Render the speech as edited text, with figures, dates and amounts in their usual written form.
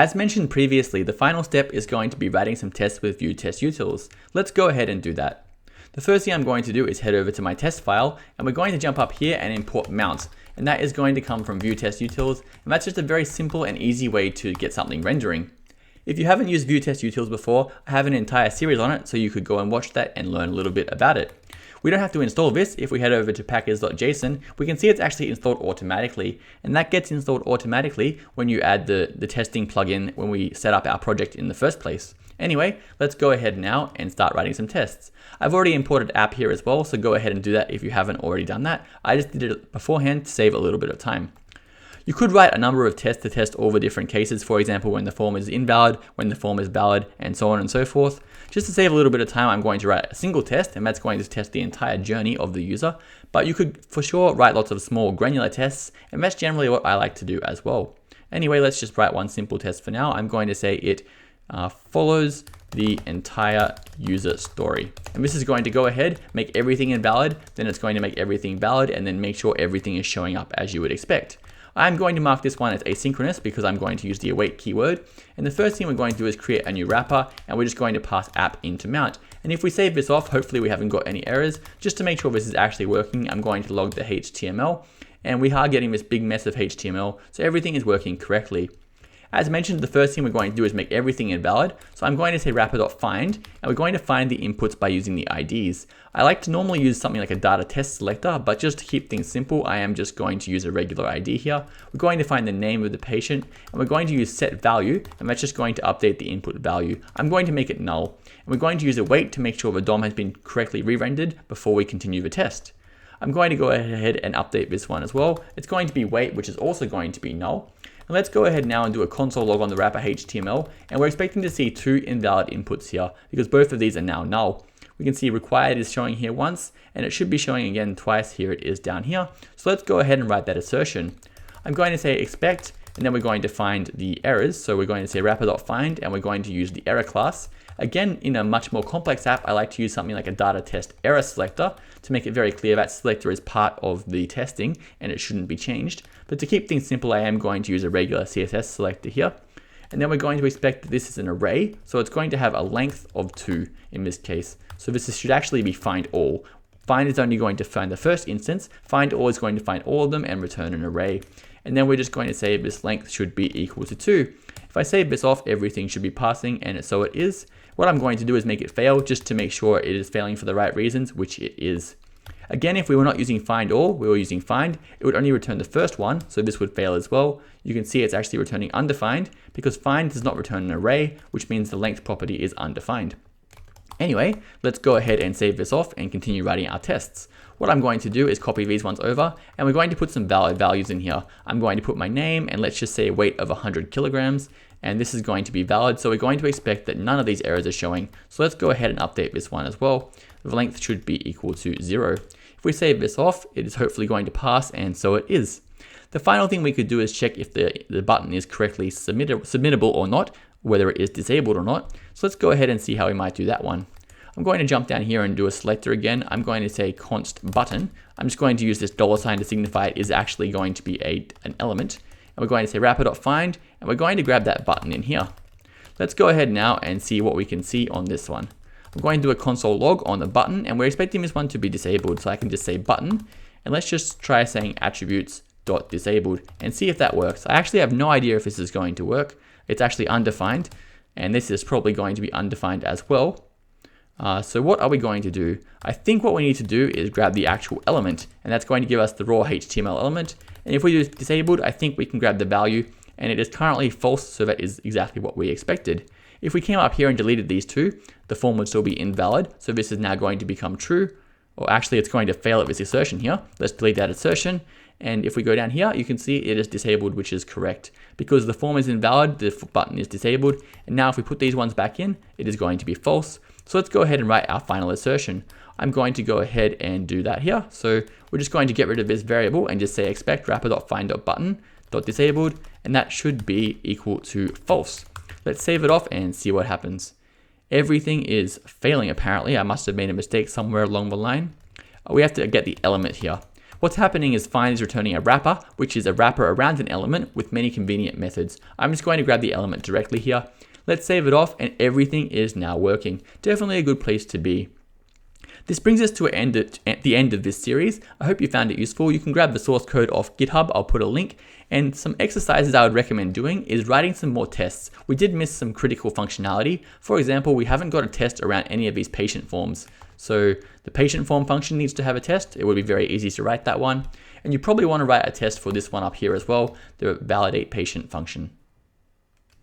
As mentioned previously, the final step is going to be writing some tests with View Test Utils. Let's go ahead and do that. The first thing I'm going to do is head over to my test file, and we're going to jump up here and import mount. And that is going to come from View Test Utils, and that's just a very simple and easy way to get something rendering. If you haven't used View Test Utils before, I have an entire series on it, so you could go and watch that and learn a little bit about it. We don't have to install this. If we head over to package.json, we can see it's actually installed automatically, and that gets installed automatically when you add the testing plugin when we set up our project in the first place. Anyway, let's go ahead now and start writing some tests. I've already imported app here as well, so go ahead and do that if you haven't already done that. I just did it beforehand to save a little bit of time. You could write a number of tests to test all the different cases, for example, when the form is invalid, when the form is valid, and so on and so forth. Just to save a little bit of time, I'm going to write a single test, and that's going to test the entire journey of the user. But you could, for sure, write lots of small granular tests, and that's generally what I like to do as well. Anyway, let's just write one simple test for now. I'm going to say it follows the entire user story. And this is going to go ahead, make everything invalid, then it's going to make everything valid, and then make sure everything is showing up as you would expect. I'm going to mark this one as asynchronous because I'm going to use the await keyword. And the first thing we're going to do is create a new wrapper, and we're just going to pass app into mount. And if we save this off, hopefully we haven't got any errors. Just to make sure this is actually working, I'm going to log the HTML, and we are getting this big mess of HTML, so everything is working correctly. As mentioned, the first thing we're going to do is make everything invalid. So I'm going to say wrapper.find, and we're going to find the inputs by using the IDs. I like to normally use something like a data test selector, but just to keep things simple, I am just going to use a regular ID here. We're going to find the name of the patient, and we're going to use set value, and that's just going to update the input value. I'm going to make it null, and we're going to use await to make sure the DOM has been correctly re-rendered before we continue the test. I'm going to go ahead and update this one as well. It's going to be wait, which is also going to be null. And let's go ahead now and do a console log on the wrapper HTML, and we're expecting to see 2 invalid inputs here because both of these are now null. We can see required is showing here once, and it should be showing again twice. Here it is down here. So let's go ahead and write that assertion. I'm going to say expect, and then we're going to find the errors. So we're going to say wrapper.find, and we're going to use the error class. Again, in a much more complex app, I like to use something like a data test error selector to make it very clear that selector is part of the testing and it shouldn't be changed. But to keep things simple, I am going to use a regular CSS selector here. And then we're going to expect that this is an array. So it's going to have a length of 2 in this case. So this should actually be find all. Find is only going to find the first instance. Find all is going to find all of them and return an array. And then we're just going to say this length should be equal to 2. If I save this off, everything should be passing, and so it is. What I'm going to do is make it fail just to make sure it is failing for the right reasons, which it is. Again, if we were not using find all, we were using find, it would only return the first one, so this would fail as well. You can see it's actually returning undefined because find does not return an array, which means the length property is undefined. Anyway, let's go ahead and save this off and continue writing our tests. What I'm going to do is copy these ones over, and we're going to put some valid values in here. I'm going to put my name, and let's just say a weight of 100 kilograms, and this is going to be valid, so we're going to expect that none of these errors are showing. So let's go ahead and update this one as well. The length should be equal to 0. If we save this off, it is hopefully going to pass, and so it is. The final thing we could do is check if the button is correctly submittable or not, whether it is disabled or not. So let's go ahead and see how we might do that one. I'm going to jump down here and do a selector again. I'm going to say const button. I'm just going to use this $ to signify it is actually going to be an element. And we're going to say wrapper.find, and we're going to grab that button in here. Let's go ahead now and see what we can see on this one. I'm going to do a console log on the button, and we're expecting this one to be disabled. So I can just say button, and let's just try saying attributes.disabled and see if that works. I actually have no idea if this is going to work. It's actually undefined, and this is probably going to be undefined as well. So what are we going to do? I think what we need to do is grab the actual element, and that's going to give us the raw HTML element. And if we do disabled, I think we can grab the value, and it is currently false, so that is exactly what we expected. If we came up here and deleted these two, the form would still be invalid, so this is now going to become true. Or actually, it's going to fail at this assertion here. Let's delete that assertion. And if we go down here, you can see it is disabled, which is correct. Because the form is invalid, the button is disabled. And now if we put these ones back in, it is going to be false. So let's go ahead and write our final assertion. I'm going to go ahead and do that here. So we're just going to get rid of this variable and just say expect wrapper.find.button.disabled, and that should be equal to false. Let's save it off and see what happens. Everything is failing apparently. I must have made a mistake somewhere along the line. We have to get the element here. What's happening is find is returning a wrapper, which is a wrapper around an element with many convenient methods. I'm just going to grab the element directly here. Let's save it off, and everything is now working. Definitely a good place to be. This brings us to the end of this series. I hope you found it useful. You can grab the source code off GitHub. I'll put a link. And some exercises I would recommend doing is writing some more tests. We did miss some critical functionality. For example, we haven't got a test around any of these patient forms. So the patient form function needs to have a test. It would be very easy to write that one. And you probably want to write a test for this one up here as well, the validate patient function.